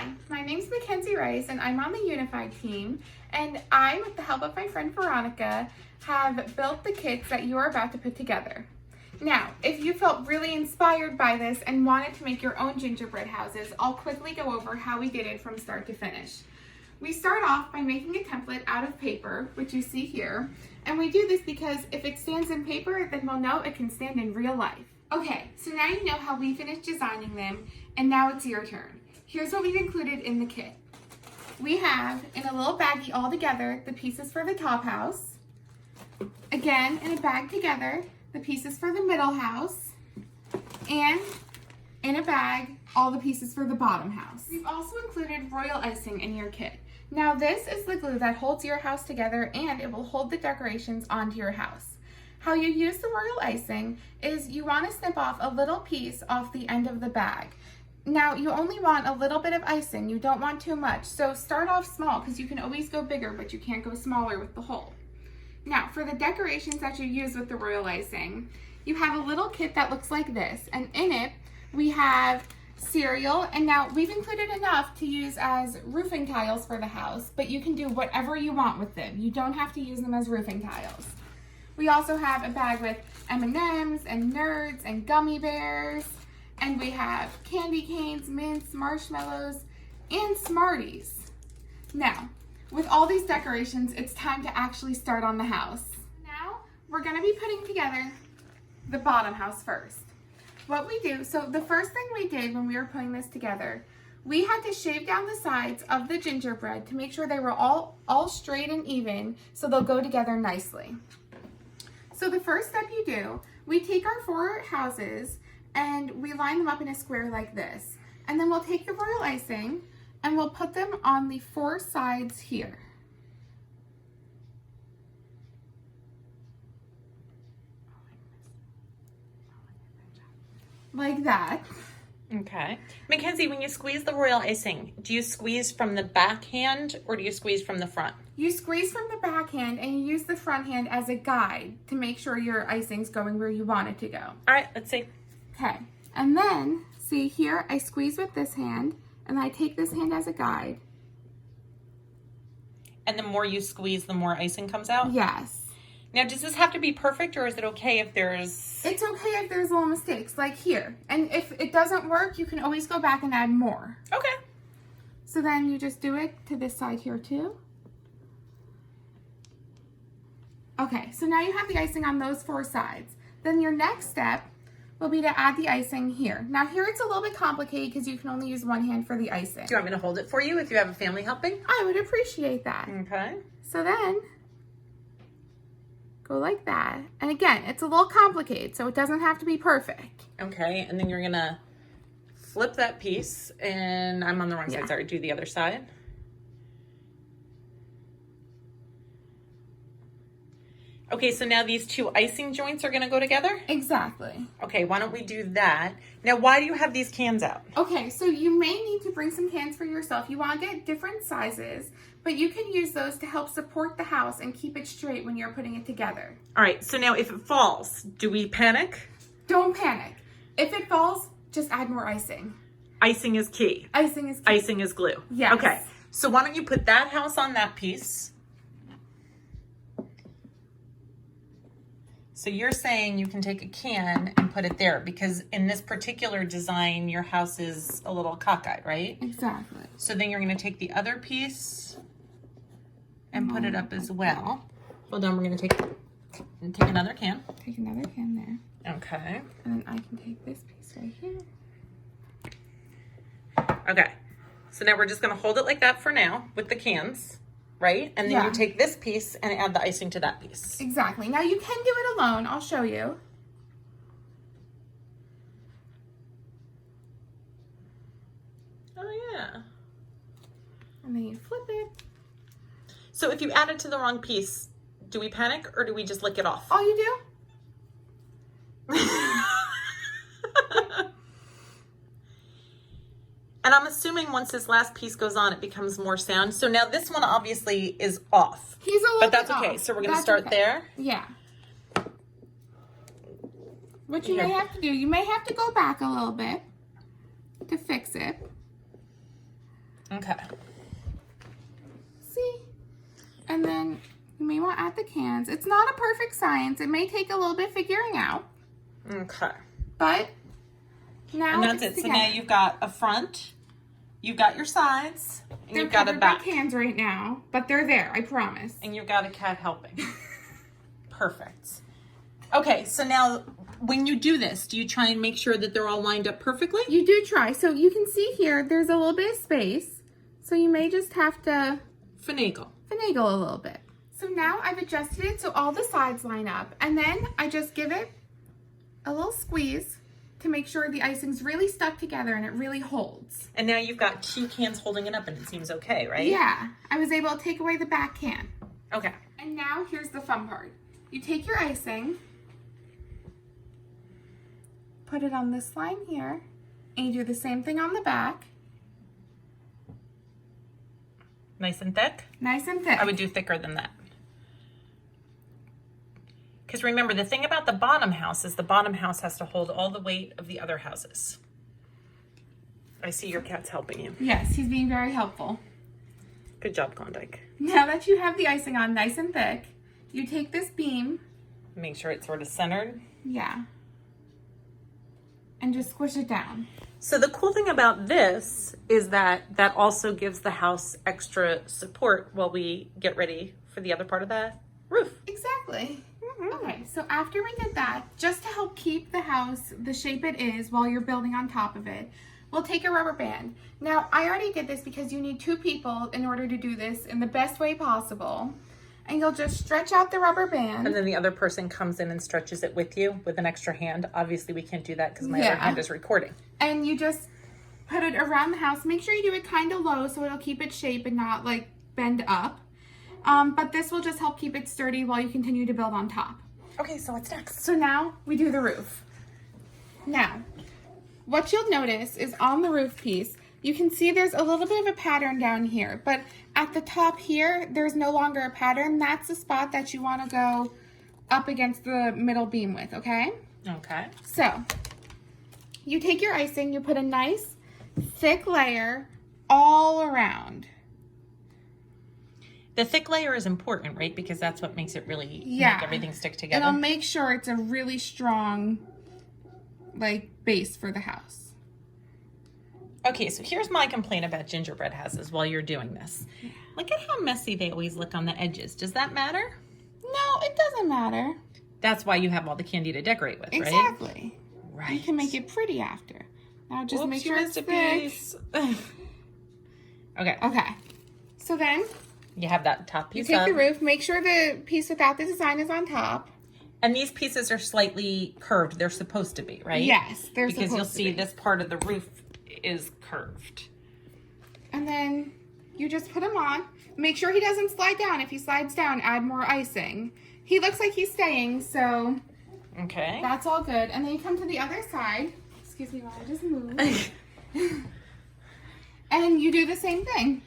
Hi, my name's Mackenzie Rice and I'm on the Unified team, and I, with the help of my friend Veronica, have built the kits that you are about to put together. Now, if you felt really inspired by this and wanted to make your own gingerbread houses, I'll quickly go over how we did it from start to finish. We start off by making a template out of paper, which you see here, and we do this because if it stands in paper, then we'll know it can stand in real life. Okay, so now you know how we finished designing them, and now it's your turn. Here's what we've included in the kit. We have, in a little baggie all together, the pieces for the top house. Again, in a bag together, the pieces for the middle house. And in a bag, all the pieces for the bottom house. We've also included royal icing in your kit. Now this is the glue that holds your house together, and it will hold the decorations onto your house. How you use the royal icing is you want to snip off a little piece off the end of the bag. Now, you only want a little bit of icing. You don't want too much. So start off small because you can always go bigger, but you can't go smaller with the hole. Now, for the decorations that you use with the royal icing, you have a little kit that looks like this. And in it, we have cereal. And now we've included enough to use as roofing tiles for the house, but you can do whatever you want with them. You don't have to use them as roofing tiles. We also have a bag with M&Ms and Nerds and gummy bears. And we have candy canes, mints, marshmallows, and Smarties. Now, with all these decorations, it's time to actually start on the house. Now, we're gonna be putting together the bottom house first. What we do, so the first thing we did when we were putting this together, we had to shave down the sides of the gingerbread to make sure they were all straight and even so they'll go together nicely. So the first step you do, we take our 4 houses and we line them up in a square like this. And then we'll take the royal icing and we'll put them on the 4 sides here. Like that. Okay. Mackenzie, when you squeeze the royal icing, do you squeeze from the back hand or do you squeeze from the front? You squeeze from the back hand and you use the front hand as a guide to make sure your icing's going where you want it to go. All right, let's see. Okay, and then, see here, I squeeze with this hand, and I take this hand as a guide. And the more you squeeze, the more icing comes out? Yes. Now, does this have to be perfect, or is it okay if there's... It's okay if there's little mistakes, like here. And if it doesn't work, you can always go back and add more. Okay. So then you just do it to this side here, too. Okay, so now you have the icing on those 4 sides. Then your next step will be to add the icing here. Now here it's a little bit complicated because you can only use one hand for the icing. Do you want me to hold it for you if you have a family helping? I would appreciate that. Okay. So then, go like that. And again, it's a little complicated, so it doesn't have to be perfect. Okay, and then you're gonna flip that piece, and I'm on the wrong side, sorry, do the other side. Okay, so now these 2 icing joints are gonna go together? Exactly. Okay, why don't we do that? Now, why do you have these cans out? Okay, so you may need to bring some cans for yourself. You want to get different sizes, but you can use those to help support the house and keep it straight when you're putting it together. All right, so now if it falls, do we panic? Don't panic. If it falls, just add more icing. Icing is key. Icing is key. Icing is glue. Yes. Okay, so why don't you put that house on that piece? So you're saying you can take a can and put it there because in this particular design, your house is a little cockeyed, right? Exactly. So then you're going to take the other piece and put it up as well. Hold on, we're going to take another can. Take another can there. Okay. And then I can take this piece right here. Okay. So now we're just going to hold it like that for now with the cans. Right? And then you take this piece and add the icing to that piece. Exactly. Now you can do it alone. I'll show you. Oh, yeah. And then you flip it. So if you add it to the wrong piece, do we panic or do we just lick it off? All you do. And I'm assuming once this last piece goes on, it becomes more sound. So now this one obviously is off. He's a little But that's bit okay. off. So we're going to start there. Yeah. What you may have to do, you may have to go back a little bit to fix it. Okay. See? And then you may want to add the cans. It's not a perfect science. It may take a little bit figuring out. Okay. But now and that's it. together. So now you've got a front, you've got your sides, and They're you've got a covered by back. cans right now, but they're there, I promise. And you've got a cat helping. Perfect. Okay, so now when you do this, do you try and make sure that they're all lined up perfectly? You do try. So you can see here, there's a little bit of space. So you may just have to Finagle a little bit. So now I've adjusted it so all the sides line up. And then I just give it a little squeeze to make sure the icing's really stuck together and it really holds. And now you've got 2 cans holding it up and it seems okay, right? Yeah, I was able to take away the back can. Okay. And now here's the fun part. You take your icing, put it on this line here, and you do the same thing on the back. Nice and thick? Nice and thick. I would do thicker than that. Because remember, the thing about the bottom house is the bottom house has to hold all the weight of the other houses. I see your cat's helping you. Yes, he's being very helpful. Good job, Klondike. Now that you have the icing on nice and thick, you take this beam. Make sure it's sort of centered. Yeah. And just squish it down. So the cool thing about this is that also gives the house extra support while we get ready for the other part of the roof. Exactly. Okay, so after we did that, just to help keep the house the shape it is while you're building on top of it, we'll take a rubber band. Now, I already did this because you need 2 people in order to do this in the best way possible. And you'll just stretch out the rubber band. And then the other person comes in and stretches it with you with an extra hand. Obviously, we can't do that because my other hand is recording. And you just put it around the house. Make sure you do it kind of low so it'll keep its shape and not like bend up. But this will just help keep it sturdy while you continue to build on top. Okay, so what's next? So now we do the roof. Now, what you'll notice is on the roof piece, you can see there's a little bit of a pattern down here, but at the top here, there's no longer a pattern. That's the spot that you want to go up against the middle beam with, okay? Okay. So, you take your icing, you put a nice thick layer all around. The thick layer is important, right? Because that's what makes it really make everything stick together. It'll make sure it's a really strong, like, base for the house. Okay, so here's my complaint about gingerbread houses while you're doing this. Look at how messy they always look on the edges. Does that matter? No, it doesn't matter. That's why you have all the candy to decorate with, right? Exactly. Right. You can make it pretty after. Now just Oops, make sure you it's missed a thick. piece. Okay. Okay. So then You have that top you piece take up. the roof. Make sure the piece without the design is on top. And these pieces are slightly curved. They're supposed to be, right? Yes, they're because you'll supposed to see be. this part of the roof is curved. And then you just put him on. Make sure he doesn't slide down. If he slides down, add more icing. He looks like he's staying, so Okay. that's all good. And then you come to the other side. Excuse me while I just move. And you do the same thing.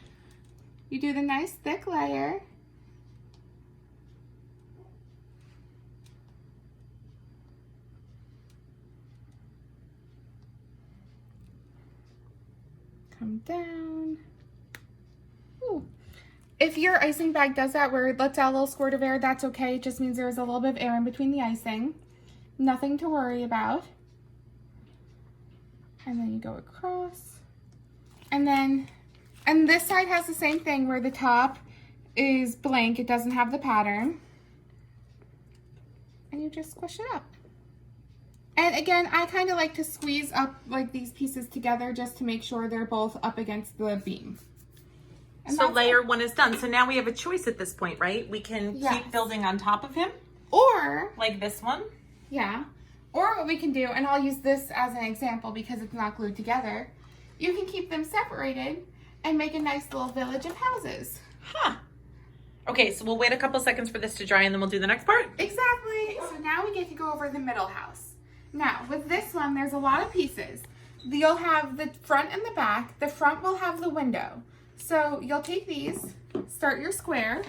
You do the nice thick layer. Come down. Ooh. If your icing bag does that where it lets out a little squirt of air, that's okay. It just means there's a little bit of air in between the icing. Nothing to worry about. And then you go across. And this side has the same thing where the top is blank. It doesn't have the pattern. And you just squish it up. And again, I kind of like to squeeze up like these pieces together just to make sure they're both up against the beam. And So that's layer it. 1 is done. So now we have a choice at this point, right? We can Yes. keep building on top of him, Or, like this one. yeah, or what we can do, and I'll use this as an example because it's not glued together, you can keep them separated and make a nice little village of houses. Huh. Okay, so we'll wait a couple seconds for this to dry and then we'll do the next part. Exactly. So now we get to go over the middle house. Now, with this one, there's a lot of pieces. You'll have the front and the back. The front will have the window. So you'll take these, start your square,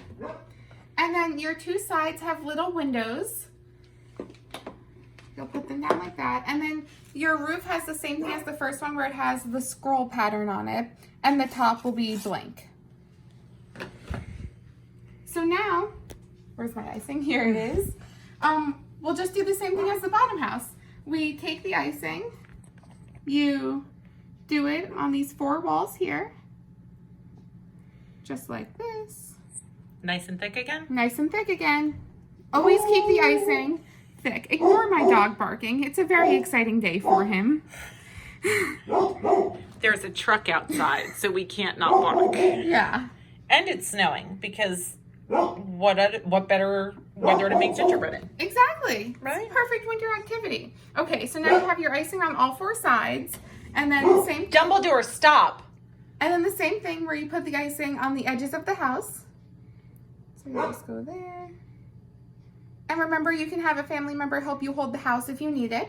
and then your 2 sides have little windows. You'll put them down like that. And then your roof has the same thing as the first one where it has the scroll pattern on it. And the top will be blank. So now, where's my icing? Here it is. We'll just do the same thing as the bottom house. We take the icing. You do it on these 4 walls here. Just like this. Nice and thick again? Nice and thick again. Always keep the icing thick. Ignore my dog barking. It's a very exciting day for him. There's a truck outside, so we can't not bark. Yeah. And it's snowing because what better weather to make gingerbread in? Exactly. Right? It's perfect winter activity. Okay, so now you have your icing on all 4 sides. And then the same Dumbledore, stop. And then the same thing where you put the icing on the edges of the house. So you just go there. And remember, you can have a family member help you hold the house if you need it.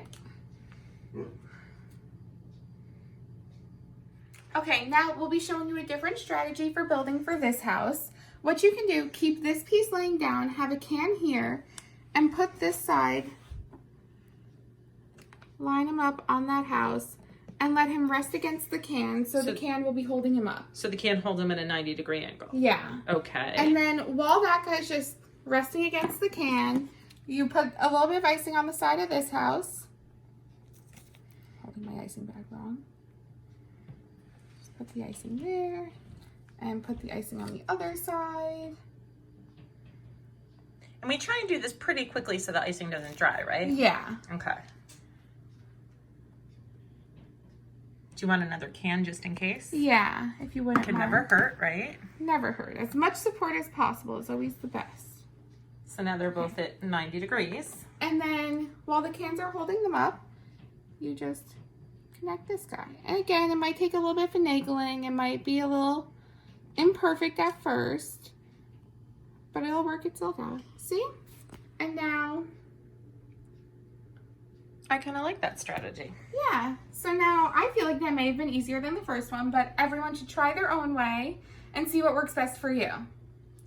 Okay, now we'll be showing you a different strategy for building for this house. What you can do, keep this piece laying down, have a can here, and put this side, line him up on that house, and let him rest against the can so the can will be holding him up. So the can holds him at a 90-degree angle. Yeah. Okay. And then while that guy's just resting against the can, you put a little bit of icing on the side of this house. Holding my icing bag wrong. Just put the icing there. And put the icing on the other side. And we try and do this pretty quickly so the icing doesn't dry, right? Yeah. Okay. Do you want another can just in case? Yeah, if you wouldn't Can mind. never hurt, right? Never hurt. As much support as possible is always the best. So now they're both at 90 degrees. And then while the cans are holding them up, you just connect this guy. And again, it might take a little bit of finagling. It might be a little imperfect at first, but it'll work itself out. See? And now, I kind of like that strategy. yeah. So now I feel like that may have been easier than the first one, but everyone should try their own way and see what works best for you.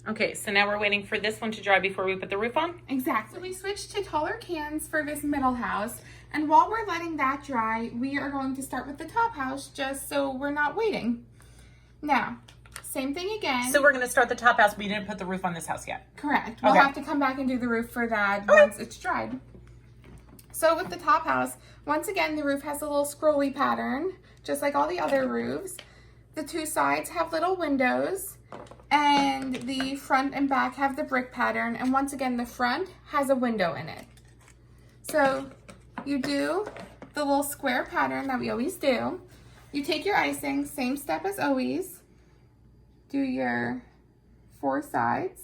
Okay, so now we're waiting for this one to dry before we put the roof on? Exactly. So we switched to taller cans for this middle house, and while we're letting that dry, we are going to start with the top house just so we're not waiting. Now, same thing again. So we're going to start the top house. We didn't put the roof on this house yet. Correct. We'll Okay. have to come back and do the roof for that once it's dried. So with the top house, once again, the roof has a little scrolly pattern, just like all the other roofs. The 2 sides have little windows, and the front and back have the brick pattern. And once again, the front has a window in it. So you do the little square pattern that we always do. You take your icing, same step as always. Do your 4 sides.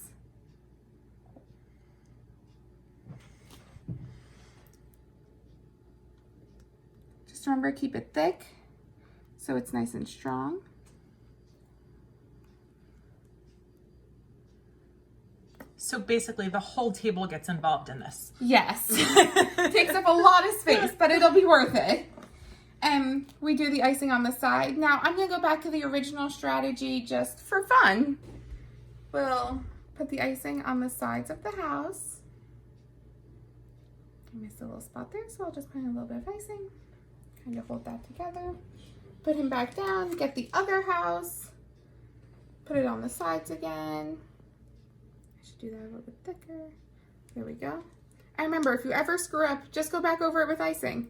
Just remember, keep it thick so it's nice and strong. So basically the whole table gets involved in this. Yes. Takes up a lot of space, but it'll be worth it. And we do the icing on the side. Now I'm gonna go back to the original strategy just for fun. We'll put the icing on the sides of the house. I missed a little spot there, so I'll just put in a little bit of icing. Kind of hold that together. Put him back down, get the other house. Put it on the sides again. I should do that a little bit thicker. There we go. And remember, if you ever screw up, just go back over it with icing.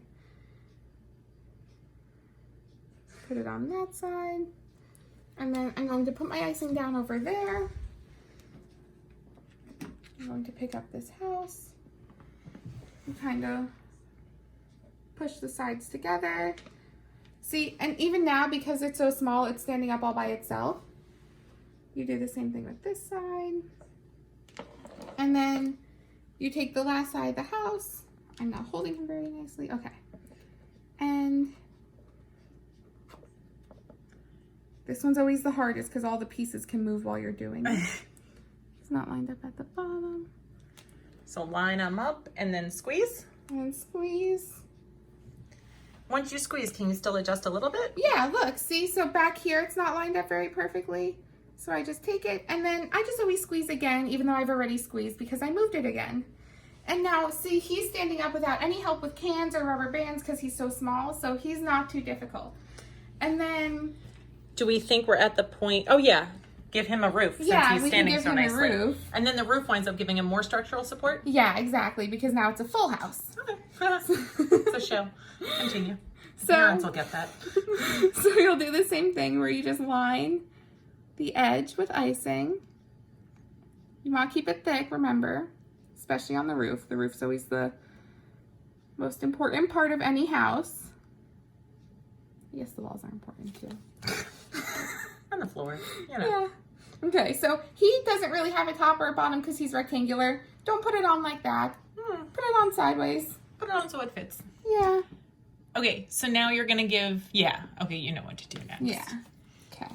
Put it on that side. And then I'm going to put my icing down over there. I'm going to pick up this house and kind of push the sides together. See, and even now, because it's so small, it's standing up all by itself. You do the same thing with this side. And then you take the last side of the house. I'm not holding him very nicely. Okay. And this one's always the hardest because all the pieces can move while you're doing it. It's not lined up at the bottom. So line them up and then squeeze. And squeeze. Once you squeeze, can you still adjust a little bit? Yeah, look, see? So back here, it's not lined up very perfectly. So I just take it, and then I just always squeeze again, even though I've already squeezed because I moved it again. And now, see, he's standing up without any help with cans or rubber bands because he's so small, so he's not too difficult. And then... Do we think we're at the point... Oh, yeah. Give him a roof since he's standing so nicely. A roof. And then the roof winds up giving him more structural support? Yeah, exactly, because now it's a full house. Okay. It's a show. Continue. Parents will get that. So you'll do the same thing where you just line the edge with icing. You want to keep it thick, remember, especially on the roof. The roof's always the most important part of any house. Yes, the walls are important too. On the floor, you know. Yeah. Okay, so he doesn't really have a top or a bottom because he's rectangular. Don't put it on like that. Put it on sideways. Put it on so it fits. Yeah. Okay, so now you're going to give, okay, you know what to do next. Yeah. Okay.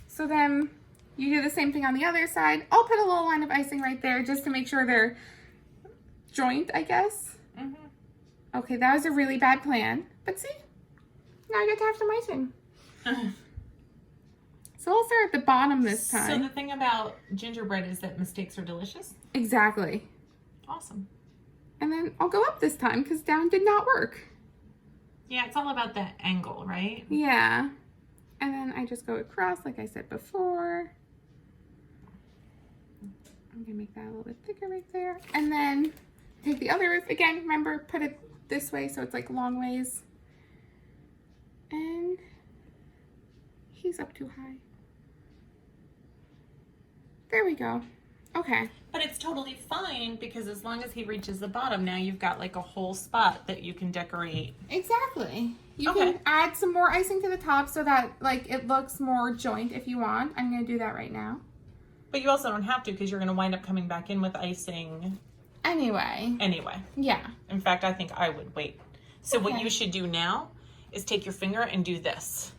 So then you do the same thing on the other side. I'll put a little line of icing right there just to make sure they're joint, I guess. Mm-hmm. Okay, that was a really bad plan. But see, now I get to have some icing. So I'll start at the bottom this time. So the thing about gingerbread is that mistakes are delicious? Exactly. Awesome. And then I'll go up this time because down did not work. Yeah, it's all about that angle, right? Yeah. And then I just go across like I said before. I'm going to make that a little bit thicker right there. And then take the other roof. Again, remember, put it this way so it's like long ways. And he's up too high. There we go. Okay. But it's totally fine because as long as he reaches the bottom, now you've got like a whole spot that you can decorate. Exactly. You can add some more icing to the top so that like it looks more joint if you want. I'm going to do that right now. But you also don't have to because you're going to wind up coming back in with icing. Anyway. Yeah. In fact, I think I would wait. So what you should do now is take your finger and do this.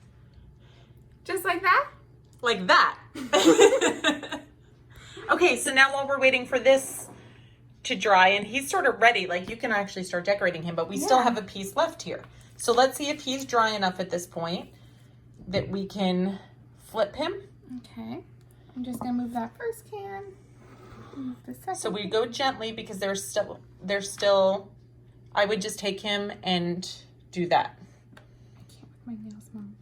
Just like that? Like that. Okay, so now while we're waiting for this to dry, and he's sort of ready, like you can actually start decorating him, but we still have a piece left here. So let's see if he's dry enough at this point that we can flip him. Okay. I'm just going to move that first can. Move the second. So we go gently because there's still, I would just take him and do that. I can't with my nails, Mom.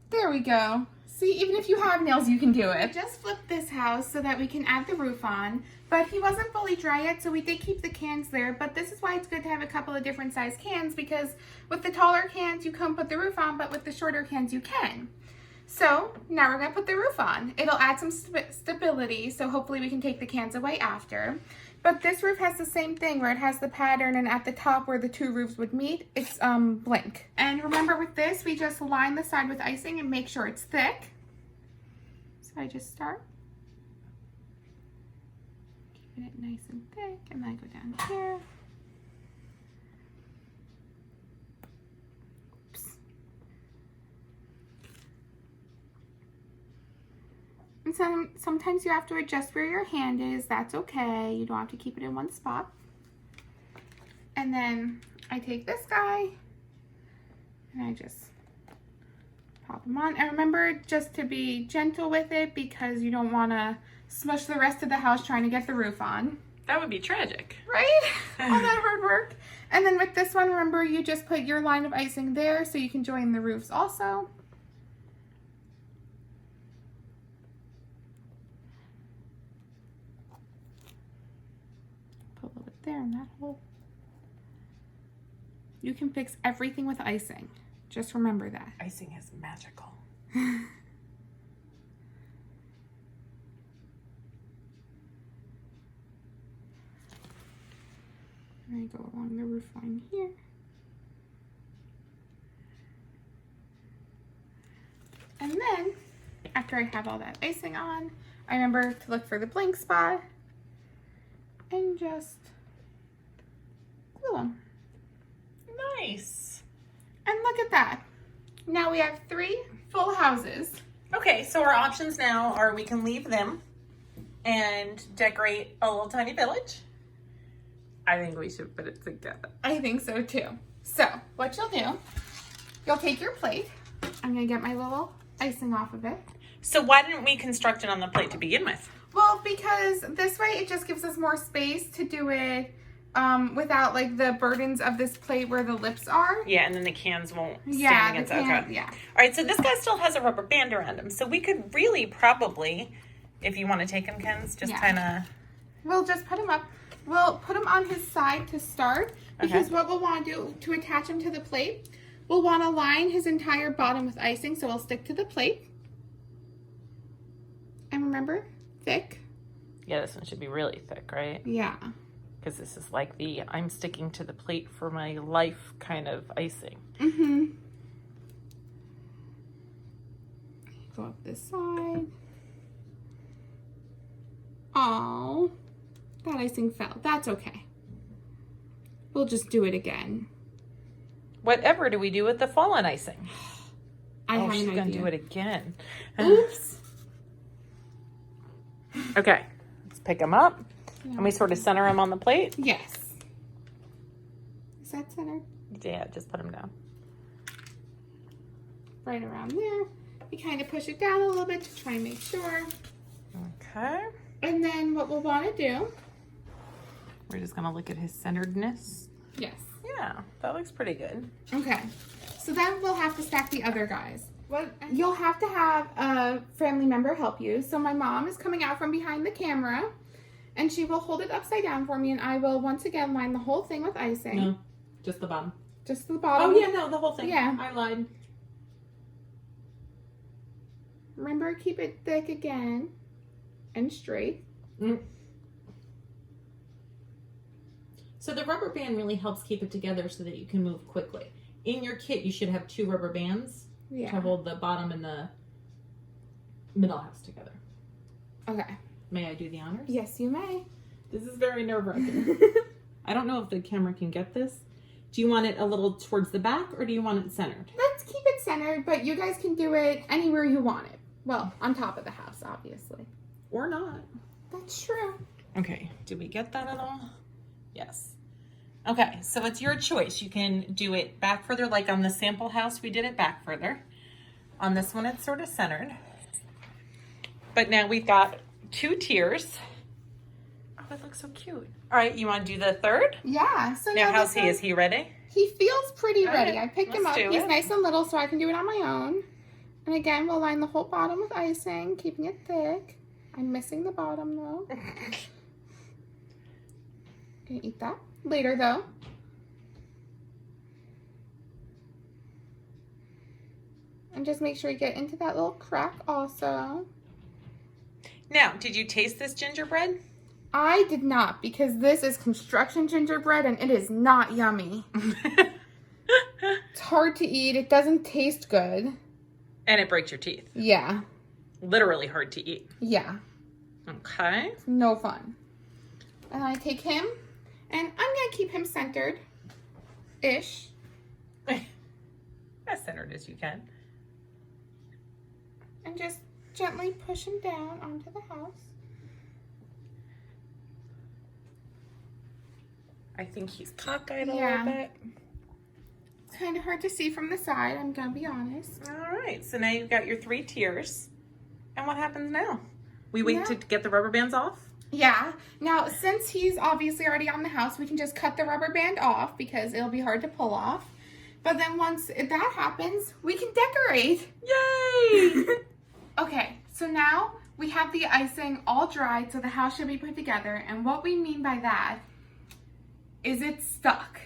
There we go. See, even if you have nails, you can do it. Just flip this house so that we can add the roof on. But he wasn't fully dry yet, so we did keep the cans there. But this is why it's good to have a couple of different size cans, because with the taller cans, you can't put the roof on, but with the shorter cans, you can. So now we're going to put the roof on. It'll add some stability, so hopefully we can take the cans away after. But this roof has the same thing where it has the pattern, and at the top where the two roofs would meet, it's blank. And remember with this, we just line the side with icing and make sure it's thick. So I just start. Keeping it nice and thick, and then I go down here. And sometimes you have to adjust where your hand is. That's okay. You don't have to keep it in one spot. And then I take this guy and I just pop him on. And remember just to be gentle with it because you don't want to smush the rest of the house trying to get the roof on. That would be tragic. Right? All that hard work. And then with this one, remember you just put your line of icing there so you can join the roofs also. Put a little bit there in that hole. You can fix everything with icing. Just remember that. Icing is magical. And I go along the roof line here. And then, after I have all that icing on, I remember to look for the blank spot and just glue them. Nice. And look at that. Now we have 3 full houses. Okay, so our options now are we can leave them and decorate a little tiny village. I think we should put it together. I think so too. So, what you'll do, you'll take your plate. I'm gonna get my little icing off of it. So why didn't we construct it on the plate to begin with? Well, because this way it just gives us more space to do it without like the burdens of this plate where the lips are. Yeah, and then the cans won't stand against that. Okay. Yeah. All right, so this guy still has a rubber band around him. So we could really probably, if you want to take him, Kens, just kind of... We'll just put him up. We'll put him on his side to start because what we'll want to do to attach him to the plate, we'll want to line his entire bottom with icing, so we'll stick to the plate. And remember, thick. Yeah, this one should be really thick, right? Yeah. Because this is like the I'm sticking to the plate for my life kind of icing. Mm-hmm. Go up this side. Oh, that icing fell. That's okay. We'll just do it again. Whatever do we do with the fallen icing? I have she's an gonna idea. do it again. Oops. Okay, let's pick them up. And we sort of center them on the plate? Yes. Is that centered? Yeah, just put them down. Right around there. We kind of push it down a little bit to try and make sure. Okay. And then what we'll want to do. We're just going to look at his centeredness. Yes. Yeah, that looks pretty good. Okay. So then we'll have to stack the other guys. You'll have to have a family member help you. So my mom is coming out from behind the camera. And she will hold it upside down for me, and I will once again line the whole thing with icing. No, just the bottom. Just the bottom? Oh, yeah, no, the whole thing. Yeah. I lied. Remember, keep it thick again and straight. Mm. So the rubber band really helps keep it together so that you can move quickly. In your kit, you should have 2 rubber bands to hold the bottom and the middle house together. Okay. May I do the honors? Yes, you may. This is very nerve-wracking. I don't know if the camera can get this. Do you want it a little towards the back or do you want it centered? Let's keep it centered, but you guys can do it anywhere you want it. Well, on top of the house, obviously. Or not. That's true. Okay, did we get that at all? Yes. Okay, so it's your choice. You can do it back further, like on the sample house, we did it back further. On this one, it's sort of centered. But now we've got 2 tiers. Oh, that looks so cute. All right, you want to do the third? Yeah. So Now, how's he? Is he ready? He feels pretty All ready. right, I picked him let's up. do He's it. nice and little, so I can do it on my own. And again, we'll line the whole bottom with icing, keeping it thick. I'm missing the bottom, though. Gonna eat that later, though. And just make sure you get into that little crack also. Now, did you taste this gingerbread? I did not, because this is construction gingerbread and it is not yummy. It's hard to eat. It doesn't taste good. And it breaks your teeth. Yeah. Literally hard to eat. Yeah. Okay. It's no fun. And I take him, and I'm going to keep him centered-ish. As centered as you can. And just gently push him down onto the house. I think he's cockeyed a Yeah. little bit. It's kind of hard to see from the side, I'm going to be honest. All right, so now you've got your 3 tiers. And what happens now? We wait Yeah. to get the rubber bands off? Yeah. Now, since he's obviously already on the house, we can just cut the rubber band off because it'll be hard to pull off. But then once that happens, we can decorate. Yay! Okay, so now we have the icing all dried, so the house should be put together. And what we mean by that is it's stuck.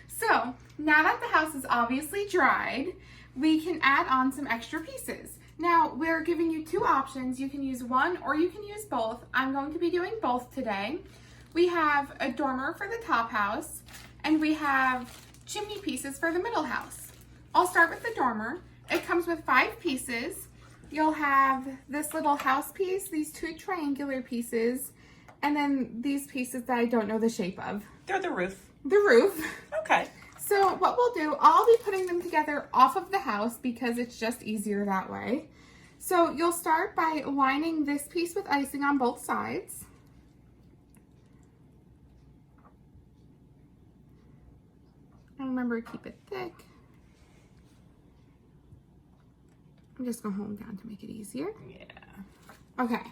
So now that the house is obviously dried, we can add on some extra pieces. Now, we're giving you 2 options. You can use one or you can use both. I'm going to be doing both today. We have a dormer for the top house, and we have chimney pieces for the middle house. I'll start with the dormer. It comes with 5 pieces. You'll have this little house piece, these 2 triangular pieces, and then these pieces that I don't know the shape of. They're the roof. The roof. Okay. So what we'll do, I'll be putting them together off of the house because it's just easier that way. So you'll start by lining this piece with icing on both sides. And remember, keep it thick. I'm just gonna hold them down to make it easier. Yeah. Okay,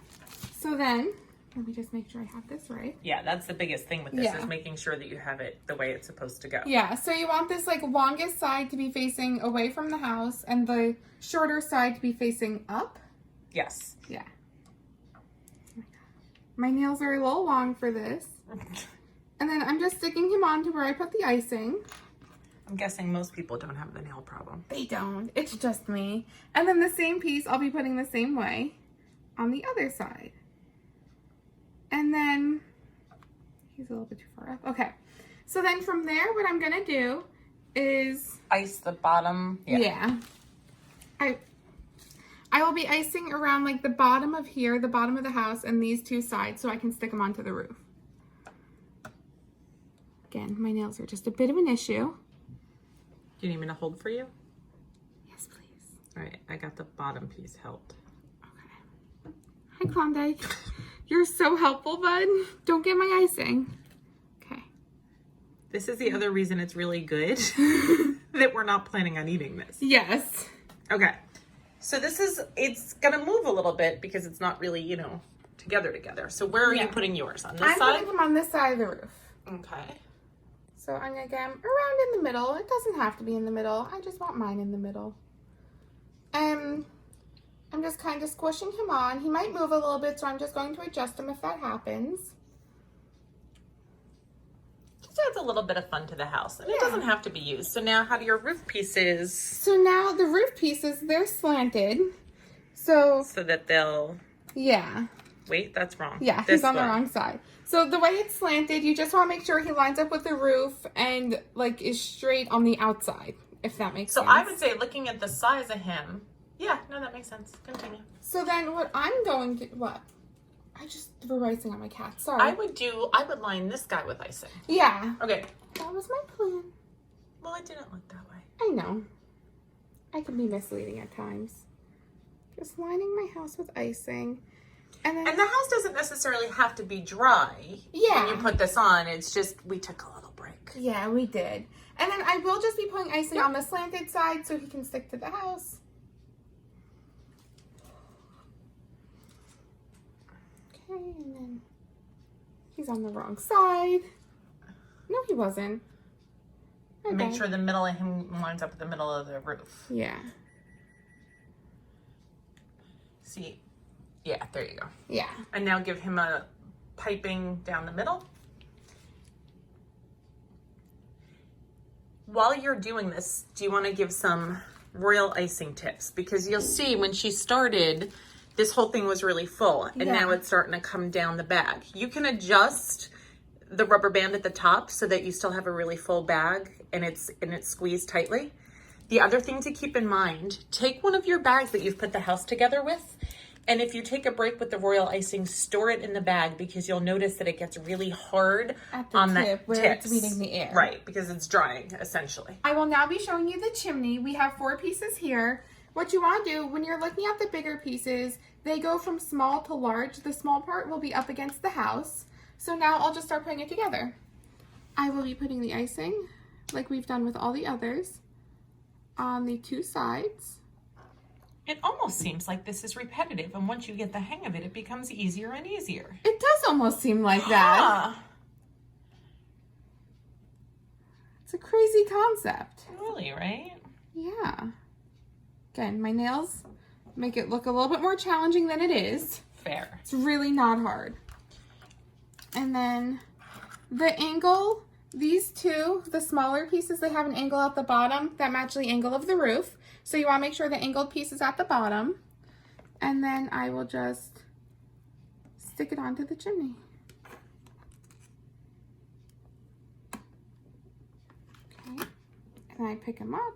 so then, let me just make sure I have this right. Yeah, that's the biggest thing with this is making sure that you have it the way it's supposed to go. Yeah, so you want this like longest side to be facing away from the house and the shorter side to be facing up. Yes. Yeah. My nails are a little long for this. And then I'm just sticking him on to where I put the icing. I'm guessing most people don't have the nail problem. They don't. It's just me. And then the same piece I'll be putting the same way on the other side. And then, he's a little bit too far up. Okay. So then from there, what I'm going to do is... Ice the bottom. Yeah. I will be icing around like the bottom of here, the bottom of the house, and these two sides so I can stick them onto the roof. Again, my nails are just a bit of an issue. Do you need me to hold for you? Yes, please. All right, I got the bottom piece held. Okay. Hi, Klondike. You're so helpful, bud. Don't get my icing. Okay. This is the other reason it's really good that we're not planning on eating this. Yes. Okay. So this is, it's gonna move a little bit because it's not really, you know, together. So where are you putting yours? On this I'm side? putting them on this side of the roof. Okay. So I'm gonna get them around in the middle. It doesn't have to be in the middle. I just want mine in the middle. I'm just kind of squishing him on. He might move a little bit, so I'm just going to adjust him if that happens. Just adds a little bit of fun to the house. And it doesn't have to be used. So now how do your roof pieces... So now the roof pieces, they're slanted. So that they'll... Yeah. Wait, that's wrong. Yeah, he's on the wrong side. So the way it's slanted, you just want to make sure he lines up with the roof and like is straight on the outside, if that makes sense. So I would say looking at the size of him, yeah, no, that makes sense. Continue. So then what I'm going to, what? I just threw icing on my cat, sorry. I would line this guy with icing. Yeah. Okay. That was my plan. Well, it didn't look that way. I know. I can be misleading at times. Just lining my house with icing. And then, and the house doesn't necessarily have to be dry when you put this on. It's just, we took a little break. Yeah, we did. And then I will just be putting icing on the slanted side so he can stick to the house. Okay, and then he's on the wrong side. No, he wasn't. Okay. Make sure the middle of him lines up with the middle of the roof. Yeah. See? Yeah, there you go. Yeah. And now give him a piping down the middle. While you're doing this, do you want to give some royal icing tips? Because you'll see when she started, this whole thing was really full. And now it's starting to come down the bag. You can adjust the rubber band at the top so that you still have a really full bag and it's squeezed tightly. The other thing to keep in mind, take one of your bags that you've put the house together with, and if you take a break with the royal icing, store it in the bag because you'll notice that it gets really hard at the on tip the where tips. it's meeting the air. Right, because it's drying, essentially. I will now be showing you the chimney. We have 4 pieces here. What you want to do when you're looking at the bigger pieces, they go from small to large. The small part will be up against the house. So now I'll just start putting it together. I will be putting the icing, like we've done with all the others, on the 2 sides. It almost seems like this is repetitive, and once you get the hang of it, it becomes easier and easier. It does almost seem like that. It's a crazy concept. Really, right? Yeah. Again, my nails make it look a little bit more challenging than it is. Fair. It's really not hard. And then the angle, these two, the smaller pieces, they have an angle at the bottom that match the angle of the roof. So you want to make sure the angled piece is at the bottom. And then I will just stick it onto the chimney. Okay. And I pick them up.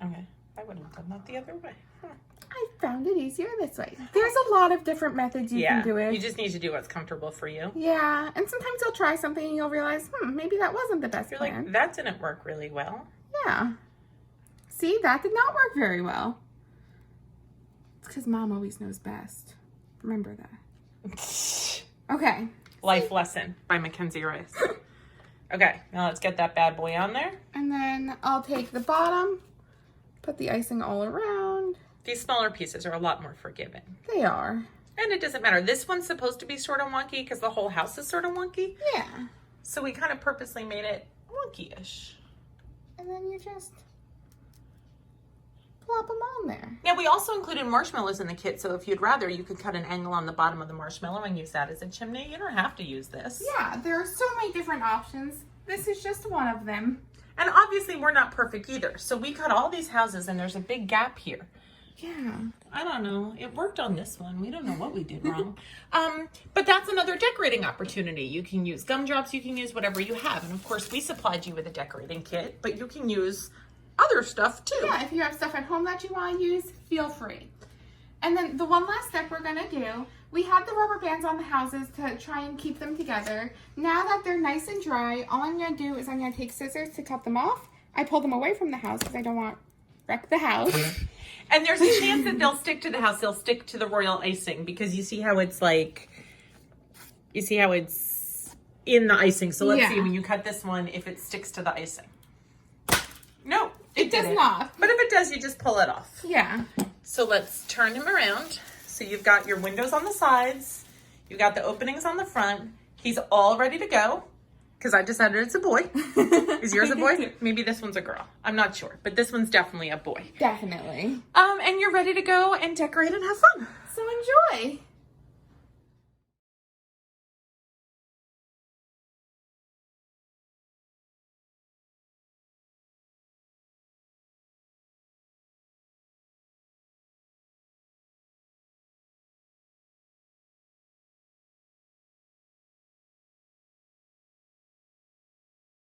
Okay. I would have done that the other way. Huh. I found it easier this way. There's a lot of different methods you can do it. You just need to do what's comfortable for you. Yeah, and sometimes you'll try something and you'll realize, maybe that wasn't the best You're plan. like, that didn't work really well. Yeah. See, that did not work very well. It's because Mom always knows best. Remember that. Okay. Life Lesson by Mackenzie Rice. Okay, now let's get that bad boy on there. And then I'll take the bottom, put the icing all around. These smaller pieces are a lot more forgiving. They are. And it doesn't matter. This one's supposed to be sort of wonky because the whole house is sort of wonky. Yeah. So we kind of purposely made it wonky-ish. And then you just plop them on there. Now, we also included marshmallows in the kit, so if you'd rather, you could cut an angle on the bottom of the marshmallow and use that as a chimney. You don't have to use this. Yeah, there are so many different options. This is just one of them. And obviously, we're not perfect either. So we cut all these houses, and there's a big gap here. Yeah. I don't know. It worked on this one. We don't know what we did wrong. But that's another decorating opportunity. You can use gumdrops. You can use whatever you have. And, of course, we supplied you with a decorating kit, but you can use other stuff, too. Yeah, if you have stuff at home that you want to use, feel free. And then the one last step we're going to do, we had the rubber bands on the houses to try and keep them together. Now that they're nice and dry, all I'm going to do is I'm going to take scissors to cut them off. I pull them away from the house because I don't want to wreck the house. And there's a chance that they'll stick to the house. They'll stick to the royal icing because you see how it's like, you see how it's in the icing. So let's see when you cut this one, if it sticks to the icing. No, it does didn't. not. But if it does, you just pull it off. Yeah. So let's turn him around. So you've got your windows on the sides. You've got the openings on the front. He's all ready to go. Because I decided it's a boy. Is yours a boy? Maybe this one's a girl. I'm not sure. But this one's definitely a boy. Definitely. And you're ready to go and decorate and have fun. So enjoy.